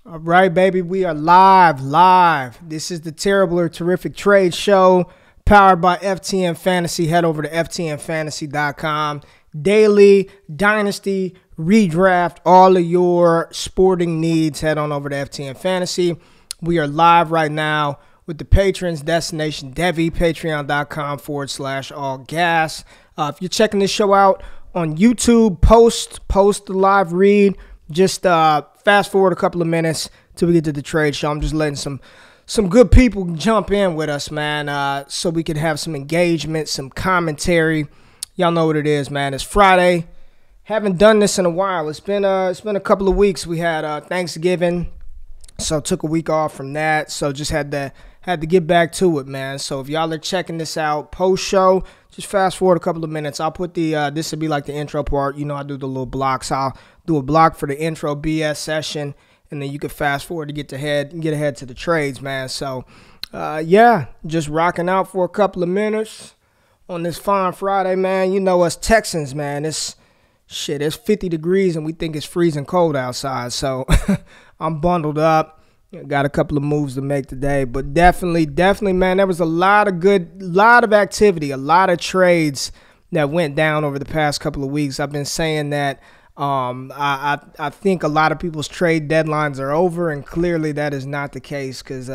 All right, baby, we are live. This is the Terrible or Terrific Trade Show, powered by FTN Fantasy. Head over to ftnfantasy.com. Daily, dynasty, redraft, all of your sporting needs, head on over to FTN Fantasy. We are live right now with the patrons, Destination Devi, patreon.com/allgas. If you're checking this show out on YouTube, post the live read. Just fast forward a couple of minutes till we get to the trade show. I'm just letting some good people jump in with us, man, so we can have some engagement, some commentary. Y'all know what it is, man. It's Friday. Haven't done this in a while. It's been a couple of weeks. We had Thanksgiving, so took a week off from that. So just had to get back to it, man. So if y'all are checking this out post show, just fast forward a couple of minutes. I'll put this will be like the intro part. You know, I do the little blocks. I'll do a block for the intro BS session, and then you can fast forward to get ahead to the trades, man. So, yeah, just rocking out for a couple of minutes on this fine Friday, man. You know us Texans, man. It's 50 degrees, and we think it's freezing cold outside. So I'm bundled up. Got a couple of moves to make today, but definitely, man, there was a lot of activity, a lot of trades that went down over the past couple of weeks. I've been saying that I think a lot of people's trade deadlines are over, and clearly that is not the case because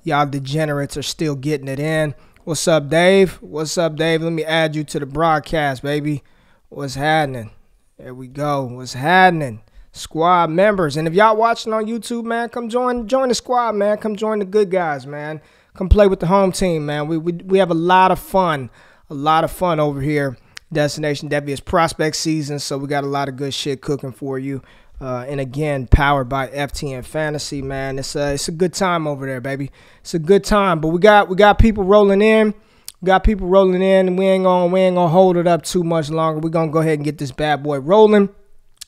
y'all degenerates are still getting it in. What's up, Dave? Let me add you to the broadcast, baby. What's happening? There we go. What's happening? Squad members. And if y'all watching on YouTube, man, come join the squad, man. Come join the good guys, man. Come play with the home team, man. We have a lot of fun over here. Destination Devi is prospect season, so we got a lot of good shit cooking for you. And again, powered by FTN Fantasy, man. It's a good time over there, baby. It's a good time. But we got people rolling in. And we ain't gonna hold it up too much longer. We're gonna go ahead and get this bad boy rolling.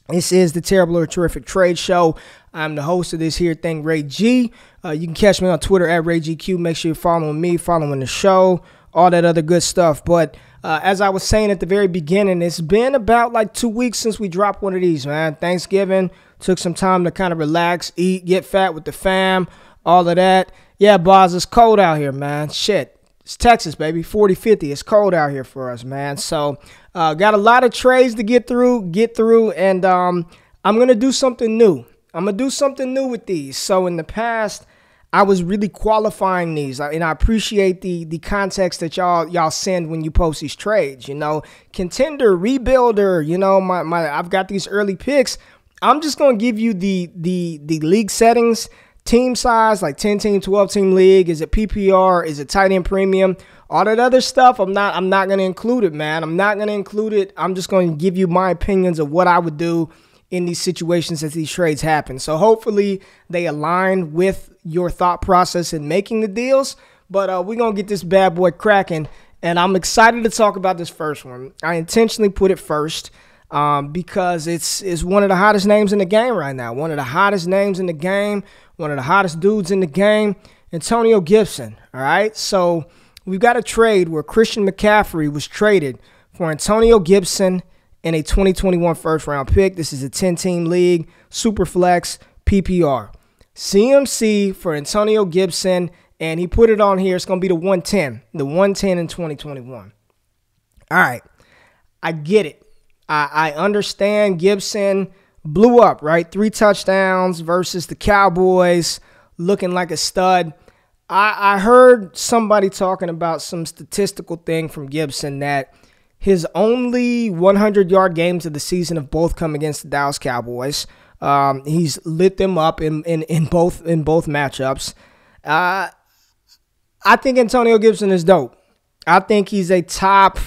This is the Terrible or Terrific Trade Show. I'm the host of this here thing, Ray G. You can catch me on Twitter at RayGQ. Make sure you're following me, following the show, all that other good stuff. But as I was saying at the very beginning, it's been about like 2 weeks since we dropped one of these, man. Thanksgiving, took some time to kind of relax, eat, get fat with the fam, all of that. Yeah, boss, it's cold out here, man. Shit. It's Texas, baby. 40, 50. It's cold out here for us, man. So, got a lot of trades to get through, and I'm going to do something new. I'm going to do something new with these. So, in the past, I was really qualifying these, and I appreciate the context that y'all send when you post these trades. You know, contender, rebuilder, you know, I've got these early picks. I'm just going to give you the league settings. Team size, like 10-team, 12-team league. Is it PPR? Is it tight end premium? All that other stuff, I'm not going to include it, man. I'm not going to include it. I'm just going to give you my opinions of what I would do in these situations as these trades happen. So hopefully they align with your thought process in making the deals. But we're going to get this bad boy cracking, and I'm excited to talk about this first one. I intentionally put it first because it's one of the hottest names in the game right now. One of the hottest names in the game. One of the hottest dudes in the game, Antonio Gibson, all right? So we've got a trade where Christian McCaffrey was traded for Antonio Gibson and a 2021 first-round pick. This is a 10-team league, super flex, PPR. CMC for Antonio Gibson, and he put it on here. It's going to be the 110 in 2021. All right, I get it. I understand Gibson blew up, right? 3 touchdowns versus the Cowboys, looking like a stud. I heard somebody talking about some statistical thing from Gibson that his only 100-yard games of the season have both come against the Dallas Cowboys. He's lit them up in both matchups. I think Antonio Gibson is dope. I think he's a top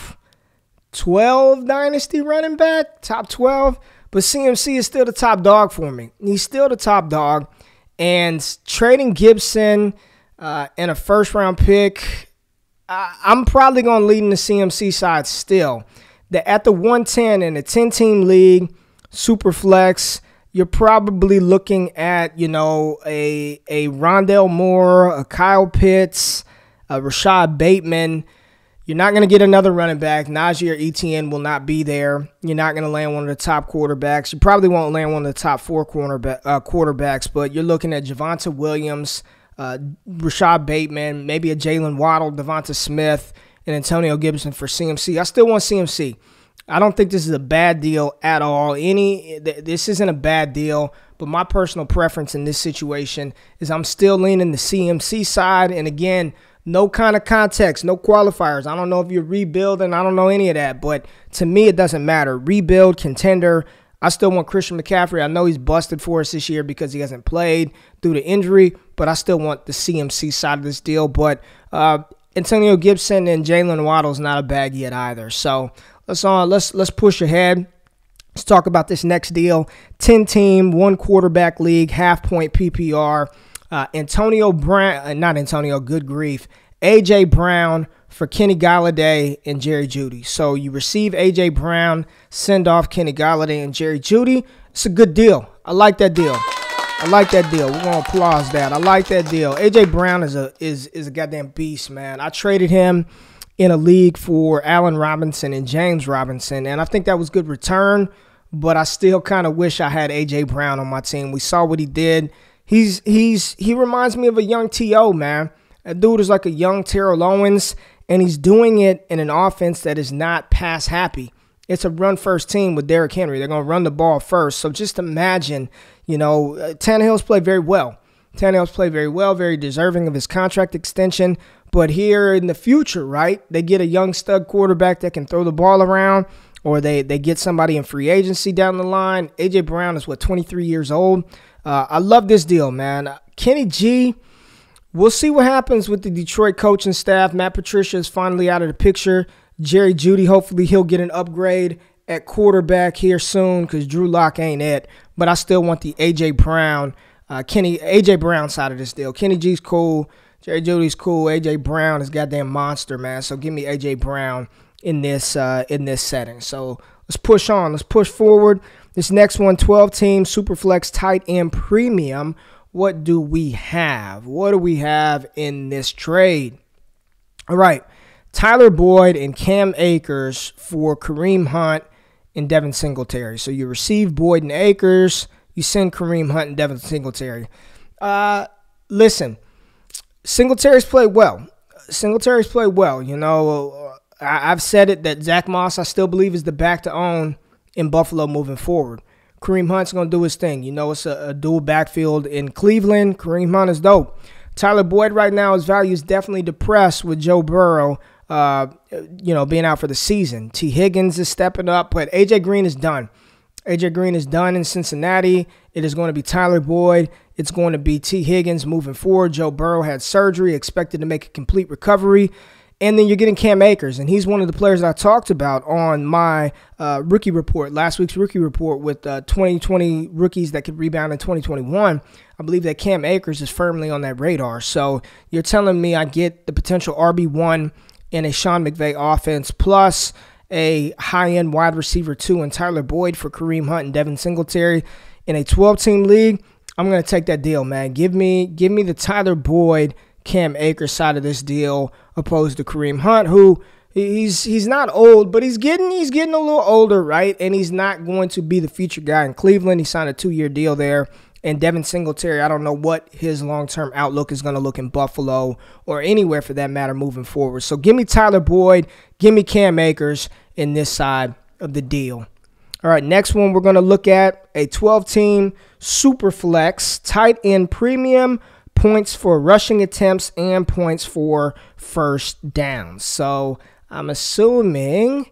12 dynasty running back, top 12. But CMC is still the top dog for me. He's still the top dog. And trading Gibson and a first-round pick, I'm probably going to lead in the CMC side still. At the 110 in a 10-team league, super flex, you're probably looking at, you know, a Rondale Moore, a Kyle Pitts, a Rashad Bateman. You're not going to get another running back. Najee or Etienne will not be there. You're not going to land one of the top quarterbacks. You probably won't land one of the top 4 quarterbacks, but you're looking at Javonte Williams, Rashad Bateman, maybe a Jalen Waddle, Devonta Smith, and Antonio Gibson for CMC. I still want CMC. I don't think this is a bad deal at all. This isn't a bad deal, but my personal preference in this situation is I'm still leaning the CMC side. And again, no kind of context, no qualifiers. I don't know if you're rebuilding. I don't know any of that. But to me, it doesn't matter. Rebuild, contender. I still want Christian McCaffrey. I know he's busted for us this year because he hasn't played due to injury, but I still want the CMC side of this deal. But Antonio Gibson and Jalen Waddle's not a bag yet either. So let's push ahead. Let's talk about this next deal. 10-team, 1-quarterback league, half-point PPR. Good grief. A.J. Brown for Kenny Golladay and Jerry Jeudy. So you receive A.J. Brown, send off Kenny Golladay and Jerry Jeudy. It's a good deal. I like that deal. We're going to applause that. I like that deal. A.J. Brown is a goddamn beast, man. I traded him in a league for Allen Robinson and James Robinson, and I think that was good return, but I still kind of wish I had A.J. Brown on my team. We saw what he did. He reminds me of a young T.O., man. That dude is like a young Terrell Owens, and he's doing it in an offense that is not pass happy. It's a run-first team with Derrick Henry. They're going to run the ball first. So just imagine, Tannehill's played very well. Very deserving of his contract extension. But here in the future, right, they get a young stud quarterback that can throw the ball around, or they get somebody in free agency down the line. A.J. Brown is, 23 years old. I love this deal, man. Kenny G, we'll see what happens with the Detroit coaching staff. Matt Patricia is finally out of the picture. Jerry Jeudy, hopefully he'll get an upgrade at quarterback here soon because Drew Lock ain't it. But I still want the A.J. Brown, A.J. Brown side of this deal. Kenny G's cool. Jerry Jeudy's cool. A.J. Brown is goddamn monster, man. So give me A.J. Brown in this setting. So let's push on. Let's push forward. This next one, 12-team Superflex tight end premium. What do we have? What do we have in this trade? All right. Tyler Boyd and Cam Akers for Kareem Hunt and Devin Singletary. So you receive Boyd and Akers. You send Kareem Hunt and Devin Singletary. Listen, Singletary's played well. I've said it that Zach Moss, I still believe, is the back to own in Buffalo moving forward. Kareem Hunt's going to do his thing. It's a dual backfield in Cleveland. Kareem Hunt is dope. Tyler Boyd right now, his value is definitely depressed with Joe Burrow, being out for the season. T. Higgins is stepping up, but A.J. Green is done. A.J. Green is done in Cincinnati. It is going to be Tyler Boyd. It's going to be T. Higgins moving forward. Joe Burrow had surgery, expected to make a complete recovery. And then you're getting Cam Akers, and he's one of the players that I talked about on my rookie report, last week's rookie report with 2020 rookies that could rebound in 2021. I believe that Cam Akers is firmly on that radar. So you're telling me I get the potential RB1 in a Sean McVay offense plus a high-end wide receiver 2 in Tyler Boyd for Kareem Hunt and Devin Singletary in a 12-team league. I'm going to take that deal, man. Give me the Tyler Boyd, Cam Akers side of this deal opposed to Kareem Hunt, who he's not old, but he's getting a little older, right? And he's not going to be the featured guy in Cleveland. He signed a 2-year deal there. And Devin Singletary, I don't know what his long-term outlook is going to look in Buffalo or anywhere for that matter moving forward. So give me Tyler Boyd, give me Cam Akers in this side of the deal. All right, next one we're going to look at a 12-team Superflex tight end premium, points for rushing attempts and points for first downs. So I'm assuming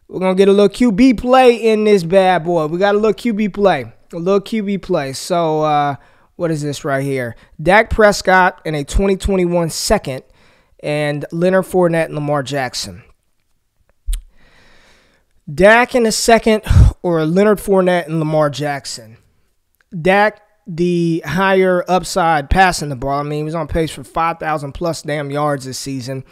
we're going to get a little QB play in this bad boy. We got a little QB play. So what is this right here? Dak Prescott in a 2021 second and Leonard Fournette and Lamar Jackson. Dak in a second or Leonard Fournette and Lamar Jackson. Dak, the higher upside passing the ball. I mean, he was on pace for 5,000 plus damn yards this season.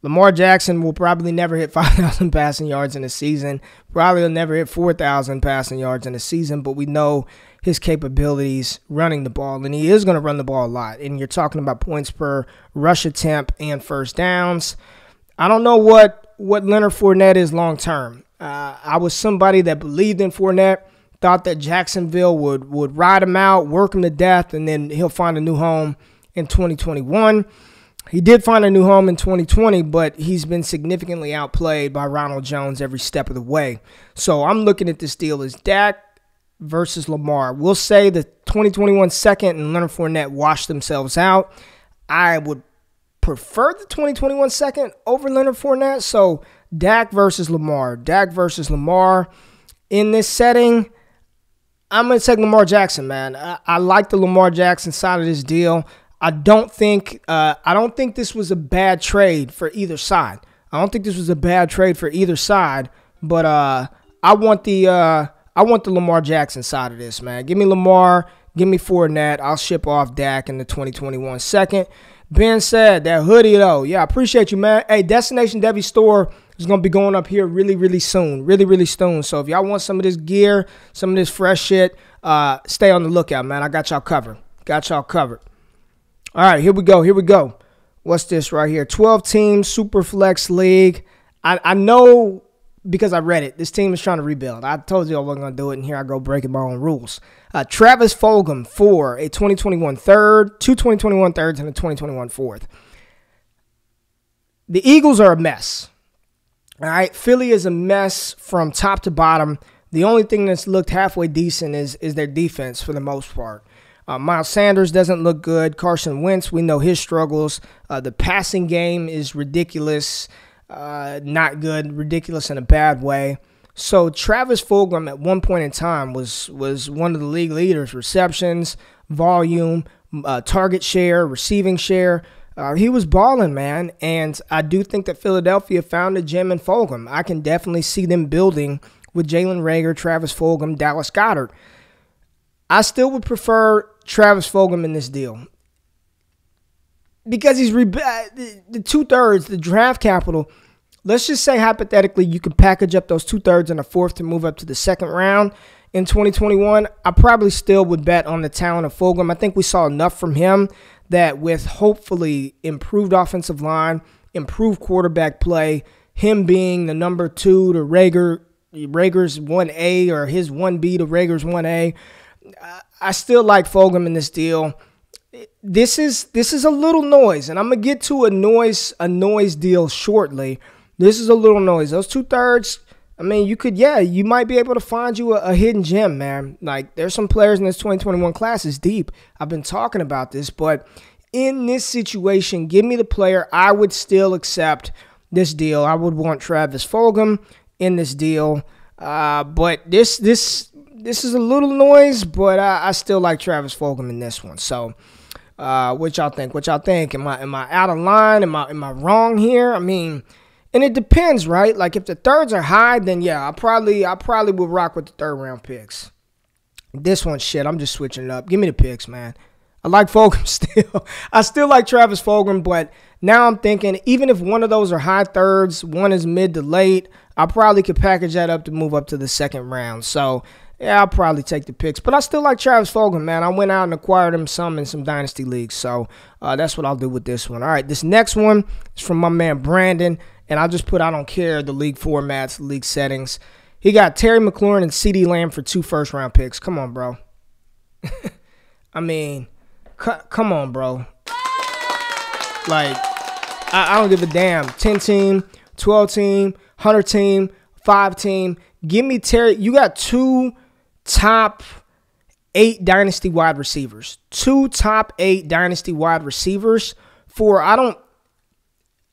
Lamar Jackson will probably never hit 5,000 passing yards in a season. Probably will never hit 4,000 passing yards in a season, but we know his capabilities running the ball, and he is going to run the ball a lot. And you're talking about points per rush attempt and first downs. I don't know what Leonard Fournette is long term. I was somebody that believed in Fournette, thought that Jacksonville would ride him out, work him to death, and then he'll find a new home in 2021. He did find a new home in 2020, but he's been significantly outplayed by Ronald Jones every step of the way. So I'm looking at this deal as Dak versus Lamar. We'll say the 2021 second and Leonard Fournette washed themselves out. I would prefer the 2021 second over Leonard Fournette. So Dak versus Lamar. Dak versus Lamar. In this setting, I'm going to take Lamar Jackson, man. I like the Lamar Jackson side of this deal. I don't think this was a bad trade for either side. But I want the Lamar Jackson side of this, man. Give me Lamar, give me Fournette. I'll ship off Dak in the 2021 second. Ben said that hoodie, though. Yeah, I appreciate you, man. Hey, Destination Debbie store is going to be going up here really, really soon. Really, really soon. So if y'all want some of this gear, some of this fresh shit, stay on the lookout, man. I got y'all covered. All right, here we go. What's this right here? 12-team Superflex League. I know because I read it. This team is trying to rebuild. I told you I wasn't going to do it, and here I go breaking my own rules. Travis Fulgham for a 2021 third, 2 2021 thirds, and a 2021 fourth. The Eagles are a mess. All right, Philly is a mess from top to bottom. The only thing that's looked halfway decent is their defense for the most part. Miles Sanders doesn't look good. Carson Wentz, we know his struggles. The passing game is ridiculous. Not good. Ridiculous in a bad way. So Travis Fulgham at one point in time was one of the league leaders. Receptions, volume, target share, receiving share. He was balling, man. And I do think that Philadelphia found a gem in Fulgham. I can definitely see them building with Jalen Reagor, Travis Fulgham, Dallas Goedert. I still would prefer Travis Fulgham in this deal because he's the 2/3, the draft capital. Let's just say hypothetically you could package up those 2/3 and a fourth to move up to the second round in 2021. I probably still would bet on the talent of Fulgham. I think we saw enough from him that with hopefully improved offensive line, improved quarterback play, him being the number 2 to Reagor's 1A or his 1B to Reagor's 1A. I still like Fulgham in this deal. This is a little noise, and I'm gonna get to a noise deal shortly. This is a little noise. Those 2/3. I mean, you might be able to find you a hidden gem, man. Like there's some players in this 2021 class is deep. I've been talking about this, but in this situation, give me the player. I would still accept this deal. I would want Travis Fulgham in this deal, but this is a little noise, but I still like Travis Fulgham in this one. So, what y'all think? Am I out of line? Am I wrong here? I mean, and it depends, right? Like if the thirds are high, then yeah, I probably would rock with the third round picks. This one, shit, I'm just switching it up. Give me the picks, man. I like Fulgham still. I still like Travis Fulgham, but now I'm thinking even if one of those are high thirds, one is mid to late, I probably could package that up to move up to the second round. So, yeah, I'll probably take the picks. But I still like Travis Fulgham, man. I went out and acquired him some in some dynasty leagues. So, that's what I'll do with this one. All right, this next one is from my man Brandon. And I'll just put I don't care the league formats, the league settings. He got Terry McLaurin and CeeDee Lamb for 2 first-round picks. Come on, bro. I mean, come on, bro. Like, I don't give a damn. 10-team, 12-team, 100-team, 5-team. Give me Terry. You got 2 top 8 dynasty wide receivers. 2 top 8 dynasty wide receivers for,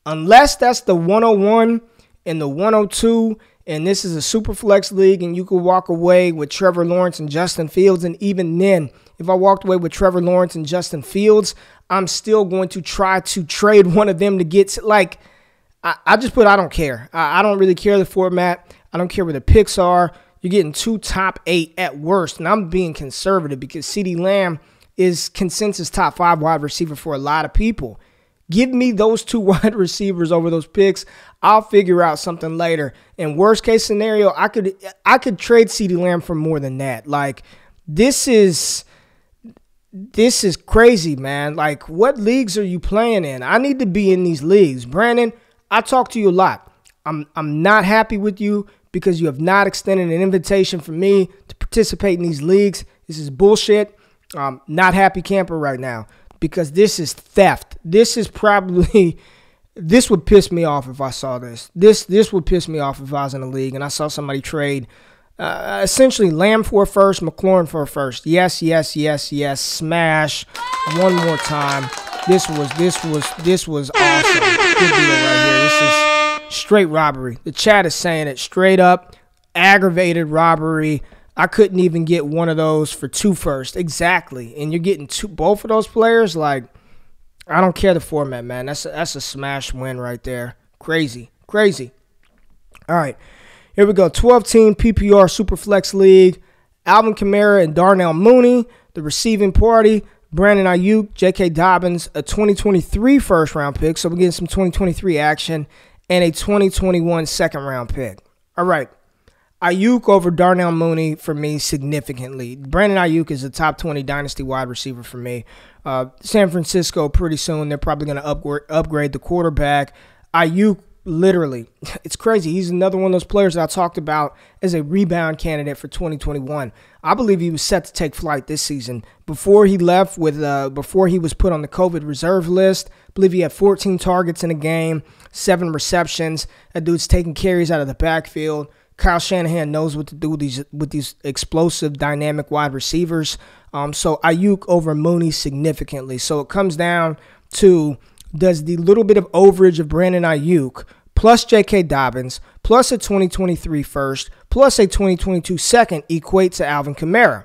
unless that's the 101 and the 102, and this is a super flex league, and you could walk away with Trevor Lawrence and Justin Fields, and even then, if I walked away with Trevor Lawrence and Justin Fields, I'm still going to try to trade one of them to get, like, I just put I don't care. I don't really care the format. I don't care where the picks are. You're getting 2 top 8 at worst, and I'm being conservative because CeeDee Lamb is consensus top 5 wide receiver for a lot of people. Give me those 2 wide receivers over those picks. I'll figure out something later. In worst case scenario, I could trade CeeDee Lamb for more than that. Like this is crazy, man. Like what leagues are you playing in? I need to be in these leagues. Brandon, I talk to you a lot. I'm not happy with you because you have not extended an invitation for me to participate in these leagues. This is bullshit. Not happy camper right now because this is theft. This is probably, this would piss me off if I saw this. This would piss me off if I was in a league and I saw somebody trade essentially Lamb for a first, McLaurin for a first. Yes, yes, yes, yes. Smash one more time. This was awesome. Good deal right here. This is straight robbery. The chat is saying it straight up. Aggravated robbery. I couldn't even get one of those for 2 firsts. Exactly. And you're getting both of those players. Like, I don't care the format, man. That's a smash win right there. Crazy. Crazy. All right. Here we go. 12-team PPR Superflex League. Alvin Kamara and Darnell Mooney. The receiving party. Brandon Ayuk, J.K. Dobbins, a 2023 first-round pick. So we're getting some 2023 action. And a 2021 second-round pick. All right. Ayuk over Darnell Mooney for me significantly. Brandon Ayuk is a top 20 dynasty wide receiver for me. San Francisco pretty soon, they're probably going to upgrade the quarterback. Ayuk, literally, it's crazy. He's another one of those players that I talked about as a rebound candidate for 2021. I believe he was set to take flight this season. Before he left before he was put on the COVID reserve list, I believe he had 14 targets in a game, 7 receptions. That dude's taking carries out of the backfield. Kyle Shanahan knows what to do with these explosive, dynamic wide receivers. So Ayuk over Mooney significantly. So it comes down to, does the little bit of overage of Brandon Ayuk plus J.K. Dobbins plus a 2023 first plus a 2022 second equate to Alvin Kamara?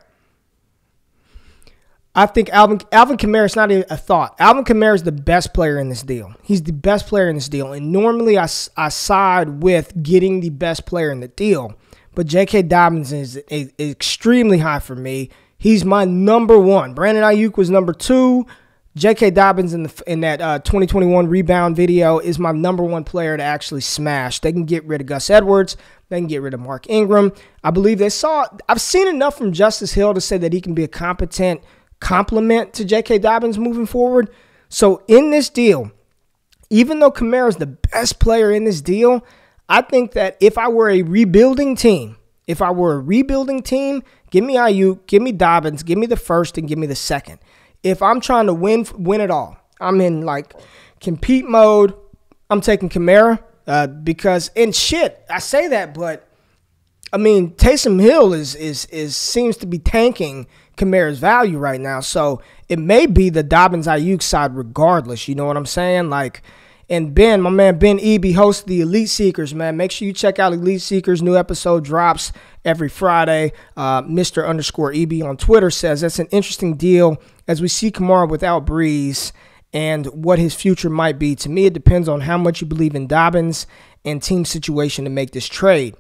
I think Alvin Kamara is not a thought. Alvin Kamara is the best player in this deal. He's the best player in this deal. And normally I side with getting the best player in the deal. But J.K. Dobbins is extremely high for me. He's my number one. Brandon Ayuk was number 2. J.K. Dobbins in that 2021 rebound video is my number 1 player to actually smash. They can get rid of Gus Edwards. They can get rid of Mark Ingram. I believe I've seen enough from Justice Hill to say that he can be a competent complement to J.K. Dobbins moving forward. So in this deal, even though Kamara is the best player in this deal, I think that if I were a rebuilding team, give me Ayuk, give me Dobbins, give me the first, and give me the second. If I'm trying to win it all, I'm in like compete mode, I'm taking Kamara because, and shit, I say that, but I mean, Taysom Hill seems to be tanking Kamara's value right now. So it may be the Dobbins Ayuk side regardless. You know what I'm saying? Like, and Ben, my man Ben Eby hosts the Elite Seekers, man. Make sure you check out Elite Seekers. New episode drops every Friday. Mr_Eby on Twitter says that's an interesting deal as we see Kamara without Breeze and what his future might be. To me, it depends on how much you believe in Dobbins and team situation to make this trade.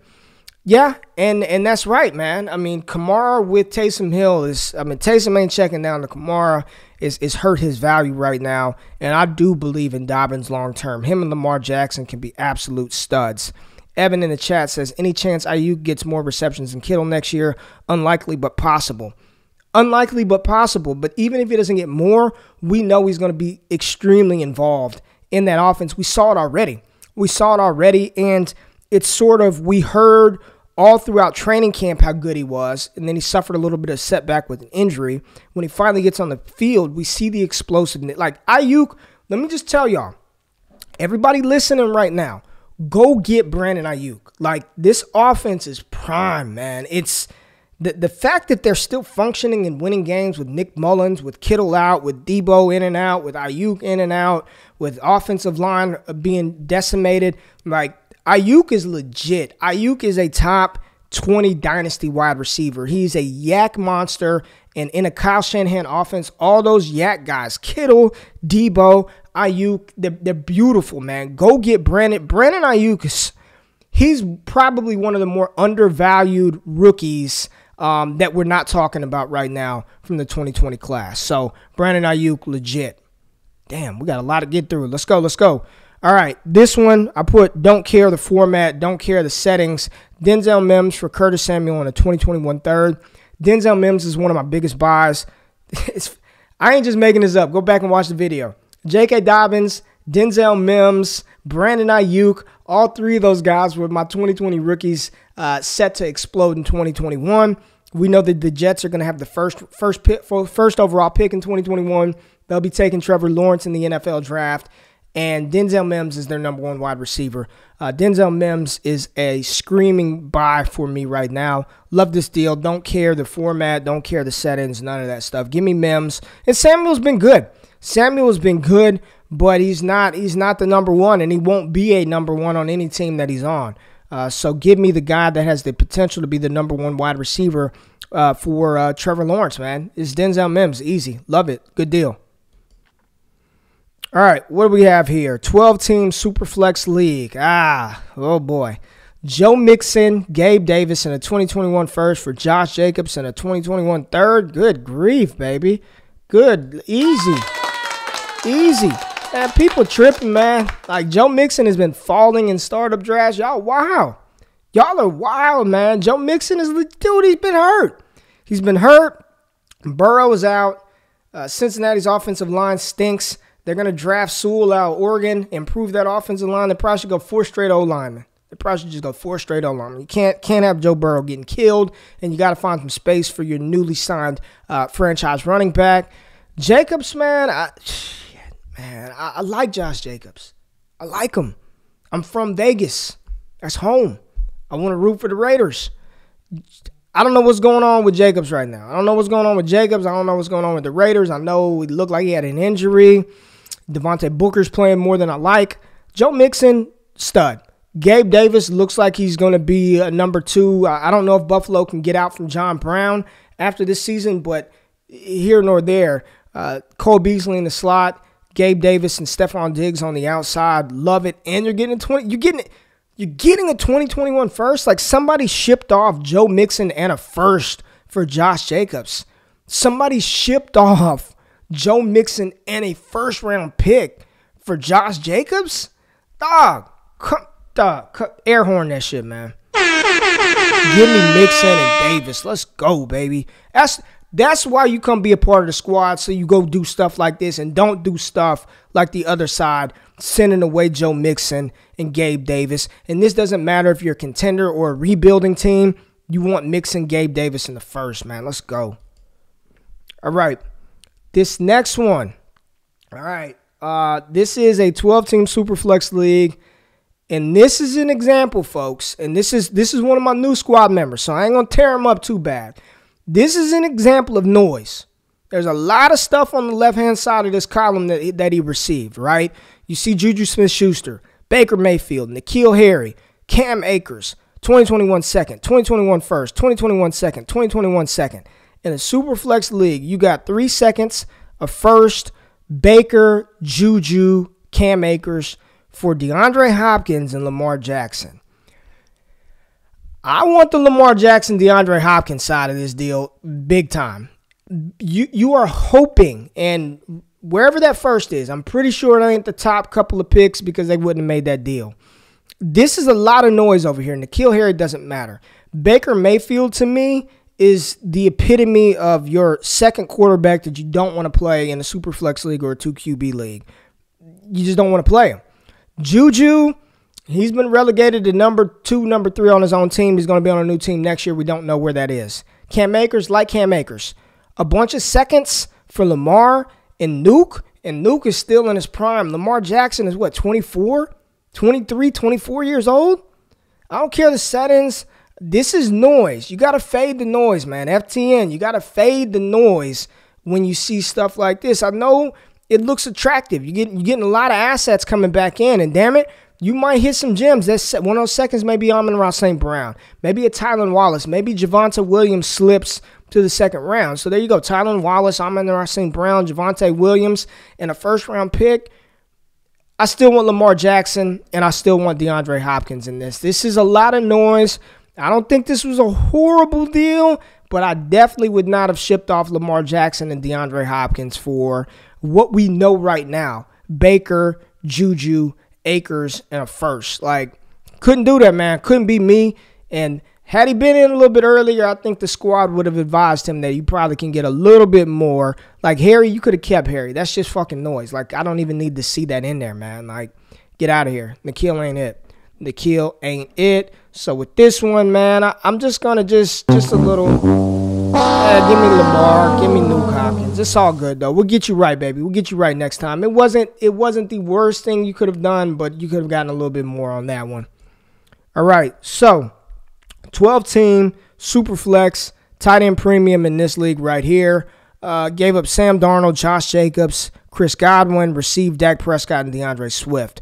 Yeah, and that's right, man. I mean, Kamara with Taysom Hill Taysom ain't checking down to Kamara. Is hurt his value right now, and I do believe in Dobbins long term. Him and Lamar Jackson can be absolute studs. Evan in the chat says, any chance Ayuk gets more receptions than Kittle next year? Unlikely, but possible. Unlikely, but possible. But even if he doesn't get more, we know he's going to be extremely involved in that offense. We saw it already. And it's sort of, we heard all throughout training camp how good he was, and then he suffered a little bit of setback with an injury. When he finally gets on the field, we see the explosiveness. Like Ayuk, let me just tell y'all, everybody listening right now, go get Brandon Ayuk. Like, this offense is prime, man. It's the fact that they're still functioning and winning games with Nick Mullins, with Kittle out, with Debo in and out, with Ayuk in and out, with offensive line being decimated. Like, Ayuk is legit. Ayuk is a top 20 dynasty wide receiver. He's a yak monster. And in a Kyle Shanahan offense, all those yak guys, Kittle, Debo, Ayuk, they're beautiful, man. Go get Brandon. Brandon Ayuk, he's probably one of the more undervalued rookies that we're not talking about right now from the 2020 class. So Brandon Ayuk, legit. Damn, we got a lot to get through. Let's go. All right, this one, I put don't care the format, don't care the settings. Denzel Mims for Curtis Samuel on a 2021 third. Denzel Mims is one of my biggest buys. I ain't just making this up. Go back and watch the video. J.K. Dobbins, Denzel Mims, Brandon Ayuk, All three of those guys were my 2020 rookies set to explode in 2021. We know that the Jets are going to have the first overall pick in 2021. They'll be taking Trevor Lawrence in the NFL draft. And Denzel Mims is their number one wide receiver. Denzel Mims is a screaming buy for me right now. Love this deal. Don't care the format. Don't care the settings. None of that stuff. Give me Mims. And Samuel's been good. Samuel's been good, but he's not the number one, and he won't be a number one on any team that he's on. So give me the guy that has the potential to be the number one wide receiver for Trevor Lawrence, man. It's Denzel Mims. Easy. Love it. Good deal. All right, what do we have here? 12-team Superflex League. Oh boy. Joe Mixon, Gabe Davis, and a 2021 first for Josh Jacobs and a 2021 third. Good grief, baby. Good. Easy. Man, people tripping, man. Like, Joe Mixon has been falling in startup drafts. Y'all are wild, man. Joe Mixon is the dude. He's been hurt. Burrow is out. Cincinnati's offensive line stinks. They're going to draft Sewell out of Oregon, improve that offensive line. They probably should go 4 straight O-linemen. They probably should just go 4 straight O-linemen. You can't have Joe Burrow getting killed, and you got to find some space for your newly signed franchise running back. Jacobs, man, I like Josh Jacobs. I like him. I'm from Vegas. That's home. I want to root for the Raiders. I don't know what's going on with Jacobs right now. I don't know what's going on with Jacobs. I don't know what's going on with the Raiders. I know it looked like he had an injury. Devontae Booker's playing more than I like. Joe Mixon, stud. Gabe Davis looks like he's going to be a number 2. I don't know if Buffalo can get out from John Brown after this season, but here nor there. Cole Beasley in the slot, Gabe Davis and Stephon Diggs on the outside. Love it. And you're getting a 2021 first. Like, somebody shipped off Joe Mixon and a first for Josh Jacobs. Somebody shipped off Joe Mixon and a first-round pick for Josh Jacobs? Dog, air horn that shit, man. Give me Mixon and Davis. Let's go, baby. That's why you come be a part of the squad, so you go do stuff like this and don't do stuff like the other side, sending away Joe Mixon and Gabe Davis. And this doesn't matter if you're a contender or a rebuilding team. You want Mixon, Gabe Davis in the first, man. Let's go. All right. This next one. All right. This is a 12-team Superflex League. And this is an example, folks. And this is one of my new squad members, so I ain't going to tear him up too bad. This is an example of noise. There's a lot of stuff on the left-hand side of this column that he received, right? You see Juju Smith-Schuster, Baker Mayfield, N'Keal Harry, Cam Akers, 2021 second, 2021 first, 2021 second, 2021 second. In a Superflex League, you got 3 seconds, a first, Baker, Juju, Cam Akers for DeAndre Hopkins and Lamar Jackson. I want the Lamar Jackson, DeAndre Hopkins side of this deal big time. You are hoping, and wherever that first is, I'm pretty sure it ain't the top couple of picks because they wouldn't have made that deal. This is a lot of noise over here. N'Keal Harry doesn't matter. Baker Mayfield, to me, is the epitome of your second quarterback that you don't want to play in a Superflex League or a 2QB league. You just don't want to play him. Juju, he's been relegated to number 2, number 3 on his own team. He's going to be on a new team next year. We don't know where that is. Cam Akers, like Cam Akers. A bunch of seconds for Lamar and Nuke. And Nuke is still in his prime. Lamar Jackson is what, 24? 23, 24 years old? I don't care the settings. This is noise. You got to fade the noise, man. FTN, you got to fade the noise when you see stuff like this. I know it looks attractive. You're getting a lot of assets coming back in. And damn it, you might hit some gems. One of those seconds may be Amon-Ra St. Brown. Maybe a Tylan Wallace. Maybe Javonte Williams slips to the second round. So there you go. Tylan Wallace, Amon-Ra St. Brown, Javonte Williams, and a first-round pick. I still want Lamar Jackson, and I still want DeAndre Hopkins in this. This is a lot of noise. I don't think this was a horrible deal, but I definitely would not have shipped off Lamar Jackson and DeAndre Hopkins for what we know right now. Baker, Juju, Akers, and a first. Like, couldn't do that, man. Couldn't be me. And had he been in a little bit earlier, I think the squad would have advised him that you probably can get a little bit more. Like, Harry, you could have kept Harry. That's just fucking noise. Like, I don't even need to see that in there, man. Like, get out of here. N'Keal ain't it. The kill ain't it. So with this one, man, I'm just going to just a little, give me Lamar, give me Nuke Hopkins. It's all good, though. We'll get you right, baby. We'll get you right next time. It wasn't the worst thing you could have done, but you could have gotten a little bit more on that one. All right, so 12-team, super flex, tight end premium in this league right here. Gave up Sam Darnold, Josh Jacobs, Chris Godwin, received Dak Prescott and DeAndre Swift.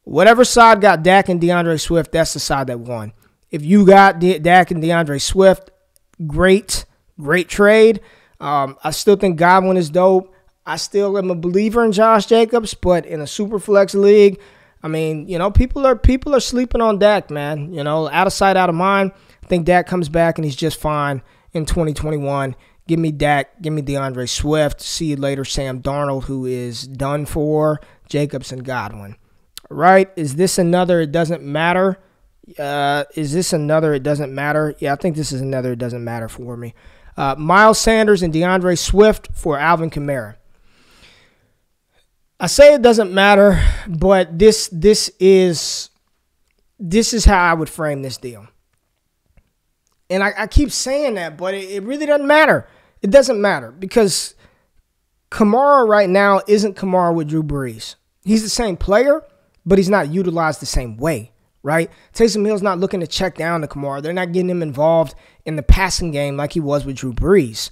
Whatever side got Dak and DeAndre Swift, that's the side that won. If you got Dak and DeAndre Swift, great trade. I still think Godwin is dope. I still am a believer in Josh Jacobs, but in a super flex league, I mean, you know, people are sleeping on Dak, man. You know, out of sight, out of mind. I think Dak comes back and he's just fine in 2021. Give me Dak. Give me DeAndre Swift. See you later, Sam Darnold, who is done for. Jacobs and Godwin. All right. Is this another it doesn't matter? Is this another it doesn't matter? Yeah, I think this is another it doesn't matter for me. Miles Sanders and DeAndre Swift for Alvin Kamara. I say it doesn't matter, but this is how I would frame this deal. And I keep saying that, but it really doesn't matter. It doesn't matter because Kamara right now isn't Kamara with Drew Brees. He's the same player, but he's not utilized the same way, right? Taysom Hill's not looking to check down to Kamara. They're not getting him involved in the passing game like he was with Drew Brees.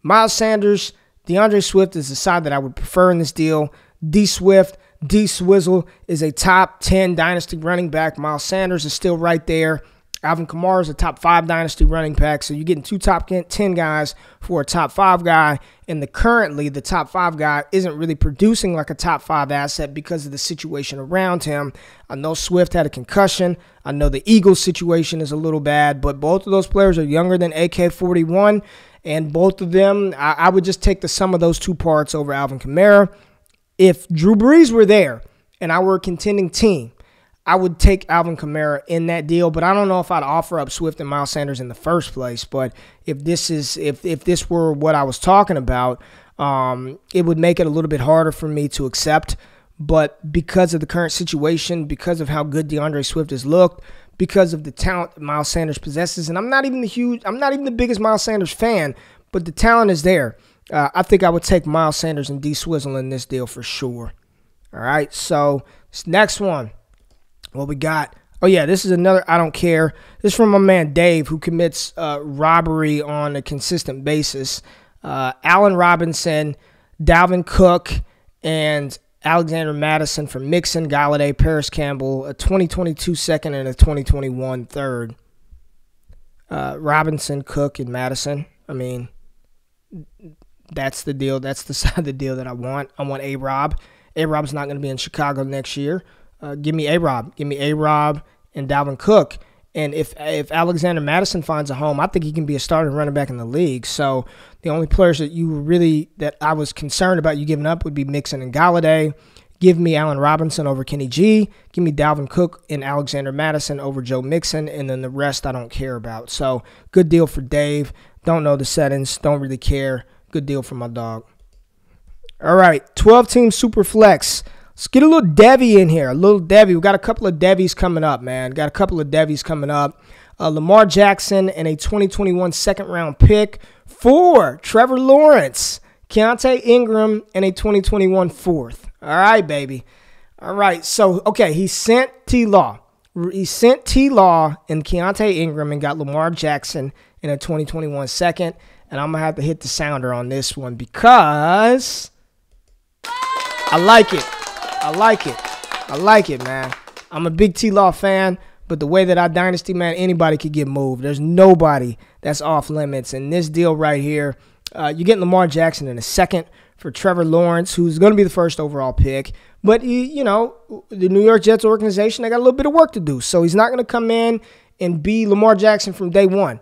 Miles Sanders, DeAndre Swift is the side that I would prefer in this deal. D Swift, D Swizzle is a top 10 dynasty running back. Miles Sanders is still right there. Alvin Kamara is a top 5 dynasty running back. So you're getting 2 top 10 guys for a top 5 guy. And currently the top 5 guy isn't really producing like a top 5 asset because of the situation around him. I know Swift had a concussion. I know the Eagles situation is a little bad. But both of those players are younger than AK-41. And both of them, I would just take the sum of those 2 parts over Alvin Kamara. If Drew Brees were there and I were a contending team, I would take Alvin Kamara in that deal, but I don't know if I'd offer up Swift and Miles Sanders in the first place. But if this were what I was talking about, it would make it a little bit harder for me to accept. But because of the current situation, because of how good DeAndre Swift has looked, because of the talent that Miles Sanders possesses, and I'm not even the biggest Miles Sanders fan, but the talent is there. I think I would take Miles Sanders and D Swizzle in this deal for sure. All right, so this next one. What we got? Oh, yeah, this is another I don't care. This is from my man Dave, who commits robbery on a consistent basis. Allen Robinson, Dalvin Cook, and Alexander Madison for Mixon, Galladay, Paris Campbell, a 2022 second and a 2021 third. Robinson, Cook, and Madison. I mean, that's the deal. That's the side of the deal that I want. I want A-Rob. A-Rob's not going to be in Chicago next year. Give me A-Rob. Give me A-Rob and Dalvin Cook. And if Alexander Madison finds a home, I think he can be a starting running back in the league. So the only players that I was concerned about you giving up would be Mixon and Galladay. Give me Allen Robinson over Kenny G. Give me Dalvin Cook and Alexander Madison over Joe Mixon. And then the rest I don't care about. So good deal for Dave. Don't know the settings. Don't really care. Good deal for my dog. All right, 12-team super flex. Let's get a little Devy in here. A little Devy. We got a couple of Devys coming up, man. Lamar Jackson and a 2021 second-round pick for Trevor Lawrence. Keontae Ingram and a 2021 fourth. All right, baby. All right, so, okay, he sent T-Law. He sent T-Law and Keontae Ingram and got Lamar Jackson in a 2021 second. And I'm going to have to hit the sounder on this one because I like it. I like it, man. I'm a big T-Law fan, but the way that I dynasty, man, anybody could get moved. There's nobody that's off limits. And this deal right here, you're getting Lamar Jackson in a second for Trevor Lawrence, who's going to be the first overall pick. But, you know, the New York Jets organization, they got a little bit of work to do. So he's not going to come in and be Lamar Jackson from day one.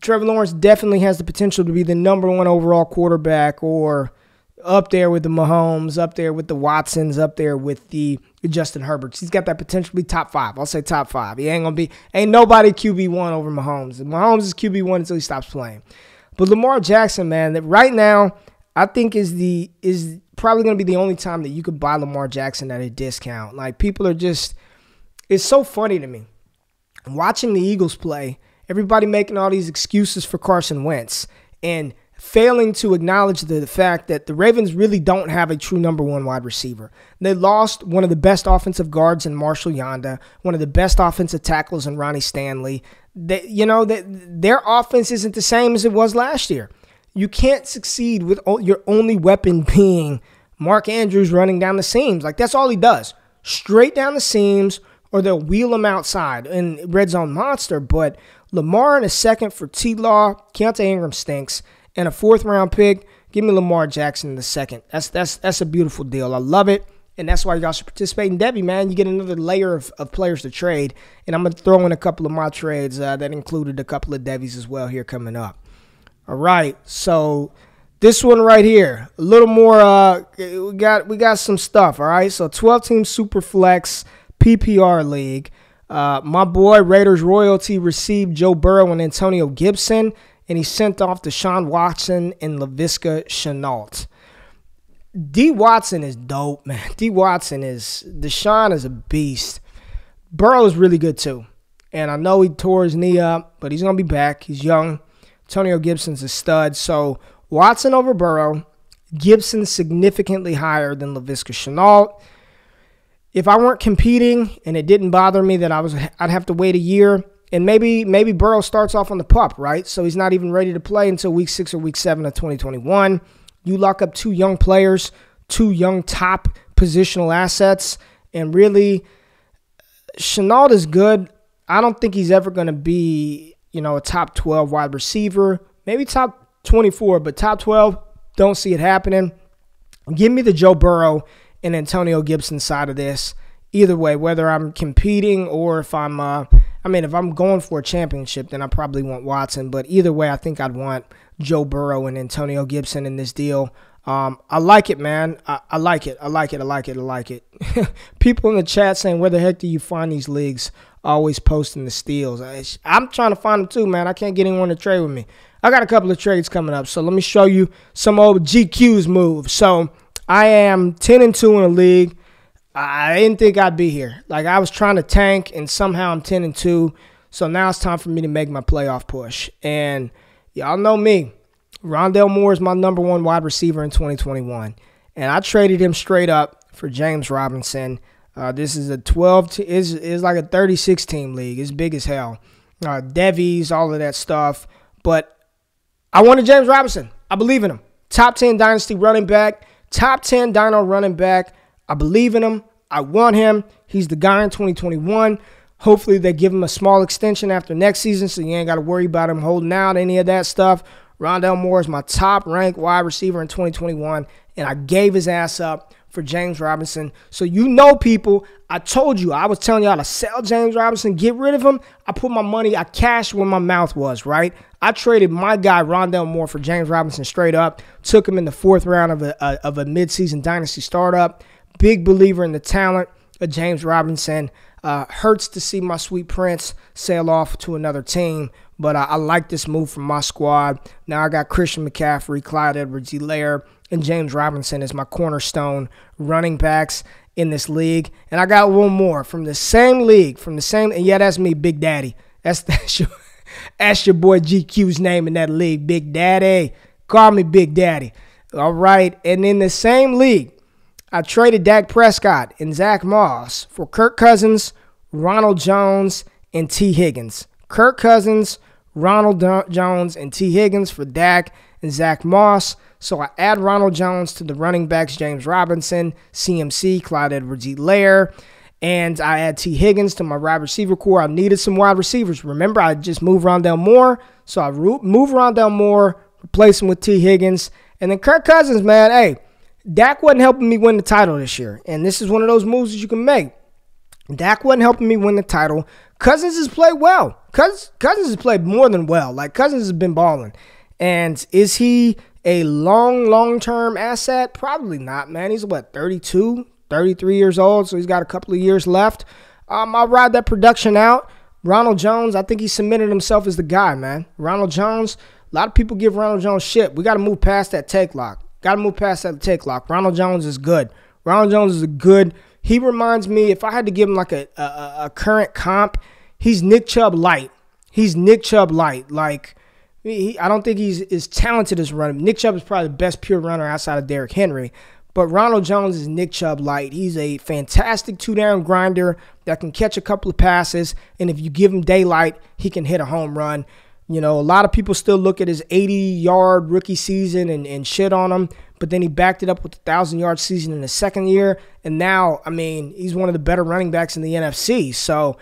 Trevor Lawrence definitely has the potential to be the number 1 overall quarterback or up there with the Mahomes, up there with the Watsons, up there with the Justin Herberts. He's got that potential to be top 5. I'll say top 5. He ain't nobody QB1 over Mahomes. Mahomes is QB1 until he stops playing. But Lamar Jackson, man, that right now I think is probably going to be the only time that you could buy Lamar Jackson at a discount. Like people are just It's so funny to me. Watching the Eagles play, everybody making all these excuses for Carson Wentz and failing to acknowledge the fact that the Ravens really don't have a true number one wide receiver. They lost one of the best offensive guards in Marshall Yanda, one of the best offensive tackles in Ronnie Stanley. Their offense isn't the same as it was last year. You can't succeed with your only weapon being Mark Andrews running down the seams. Like, that's all he does. Straight down the seams, or they'll wheel him outside in red zone monster. But Lamar in a second for T-Law, Keontae Ingram stinks, and a 4th-round pick, give me Lamar Jackson in the second. That's a beautiful deal. I love it, and that's why y'all should participate in Debbie, man. You get another layer of players to trade, and I'm going to throw in a couple of my trades that included a couple of Debbie's as well here coming up. All right, so this one right here, a little more, we got some stuff, all right? So 12-team Superflex PPR League. My boy, Raiders Royalty, received Joe Burrow and Antonio Gibson, and he sent off Deshaun Watson and Laviska Shenault. D. Watson is dope, man. Deshaun is a beast. Burrow is really good too. And I know he tore his knee up, but he's going to be back. He's young. Antonio Gibson's a stud. So Watson over Burrow. Gibson significantly higher than Laviska Shenault. If I weren't competing and it didn't bother me that I'd have to wait a year, and maybe Burrow starts off on the pup, right? So he's not even ready to play until week 6 or week 7 of 2021. You lock up 2 young players, 2 young top positional assets, and really, Shenault is good. I don't think he's ever going to be, a top 12 wide receiver, maybe top 24, but top 12, don't see it happening. Give me the Joe Burrow and Antonio Gibson side of this. Either way, whether I'm competing or if I'm going for a championship, then I probably want Watson. But either way, I think I'd want Joe Burrow and Antonio Gibson in this deal. I like it, man. I like it. People in the chat saying, where the heck do you find these leagues? Always posting the steals. I'm trying to find them too, man. I can't get anyone to trade with me. I got a couple of trades coming up, so let me show you some old GQ's moves. So I am 10-2 in a league. I didn't think I'd be here. Like, I was trying to tank, and somehow I'm 10-2. So now it's time for me to make my playoff push. And y'all know me. Rondale Moore is my number 1 wide receiver in 2021. And I traded him straight up for James Robinson. This is a 12 is like a 36-team league. It's big as hell. Devies, all of that stuff. But I wanted James Robinson. I believe in him. Top 10 dynasty running back. Top 10 dyno running back. I believe in him. I want him. He's the guy in 2021. Hopefully they give him a small extension after next season so you ain't got to worry about him holding out, any of that stuff. Rondale Moore is my top-ranked wide receiver in 2021, and I gave his ass up for James Robinson. So people, I told you, I was telling y'all to sell James Robinson, get rid of him. I put my money, I cashed where my mouth was, right? I traded my guy Rondale Moore for James Robinson straight up, took him in the 4th round of a midseason dynasty startup. Big believer in the talent of James Robinson. Hurts to see my sweet prince sail off to another team, but I like this move from my squad. Now I got Christian McCaffrey, Clyde Edwards-Helaire, and James Robinson as my cornerstone running backs in this league. And I got one more from the same league, and yeah, that's me, Big Daddy. That's your boy GQ's name in that league, Big Daddy. Call me Big Daddy. All right, and in the same league, I traded Dak Prescott and Zach Moss for Kirk Cousins, Ronald Jones, and T. Higgins. Kirk Cousins, Ronald Jones, and T. Higgins for Dak and Zach Moss. So I add Ronald Jones to the running backs, James Robinson, CMC, Clyde Edwards-Helaire, and I add T. Higgins to my wide receiver core. I needed some wide receivers. Remember, I just moved Rondale Moore, so I moved Rondale Moore, replace him with T. Higgins, and then Kirk Cousins, man, hey, Dak wasn't helping me win the title this year, and this is one of those moves that you can make. Dak wasn't helping me win the title. Cousins has played well. Cousins has played more than well. Like, Cousins has been balling. And is he a long-term asset? Probably not, man. He's, 32, 33 years old, so he's got a couple of years left. I'll ride that production out. Ronald Jones, I think he cemented himself as the guy, man. Ronald Jones, a lot of people give Ronald Jones shit. We got to move past that take lock. Ronald Jones is good. Ronald Jones is a good He reminds me, if I had to give him like a current comp, he's Nick Chubb light. He's Nick Chubb light. Like, I don't think he's as talented as running. Nick Chubb is probably the best pure runner outside of Derrick Henry. But Ronald Jones is Nick Chubb light. He's a fantastic two-down grinder that can catch a couple of passes, and if you give him daylight, he can hit a home run. You know, a lot of people still look at his 80-yard rookie season and shit on him, but then he backed it up with a 1,000-yard season in the second year, and now, I mean, he's one of the better running backs in the NFC. So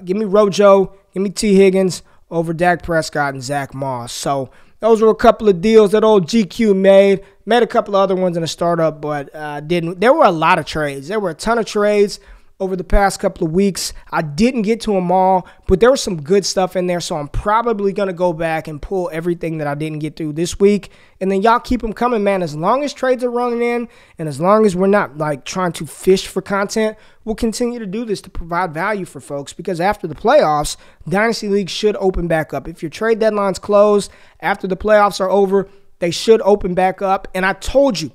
give me Rojo, give me T. Higgins over Dak Prescott and Zach Moss. So those were a couple of deals that old GQ made. Made a couple of other ones in a startup, but didn't. There were a lot of trades. There were a ton of trades over the past couple of weeks. I didn't get to them all, but there was some good stuff in there, so I'm probably going to go back and pull everything that I didn't get through this week. And then y'all keep them coming, man. As long as trades are running in and as long as we're not like trying to fish for content, we'll continue to do this to provide value for folks, because after the playoffs, Dynasty League should open back up. If your trade deadline's closed after the playoffs are over, they should open back up. And I've told you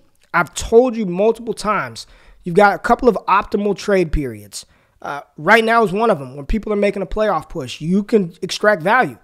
multiple times, you've got a couple of optimal trade periods. Right now is one of them. When people are making a playoff push, you can extract value.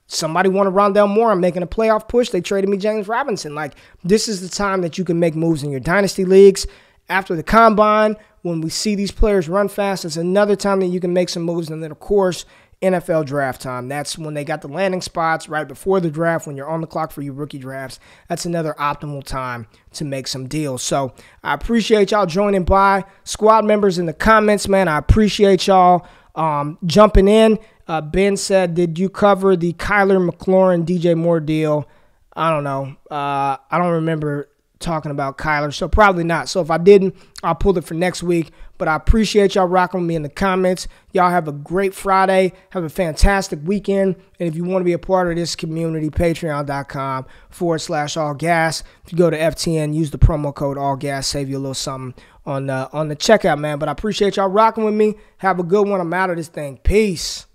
Somebody wanted Rondale Moore. I'm making a playoff push. They traded me James Robinson. Like, this is the time that you can make moves in your dynasty leagues. After the combine, when we see these players run fast, it's another time that you can make some moves. And then, of course, NFL draft time. That's when they got the landing spots right before the draft, when you're on the clock for your rookie drafts. That's another optimal time to make some deals. So I appreciate y'all joining by. Squad members in the comments, man, I appreciate y'all jumping in. Ben said, did you cover the Kyler McLaurin, DJ Moore deal? I don't know. I don't remember talking about Kyler, so probably not. So if I didn't, I'll pull it for next week. But I appreciate y'all rocking with me in the comments. Y'all have a great Friday. Have a fantastic weekend. And if you want to be a part of this community, patreon.com/allgas. If you go to FTN, use the promo code allgas, save you a little something on the checkout, man. But I appreciate y'all rocking with me. Have a good one. I'm out of this thing. Peace.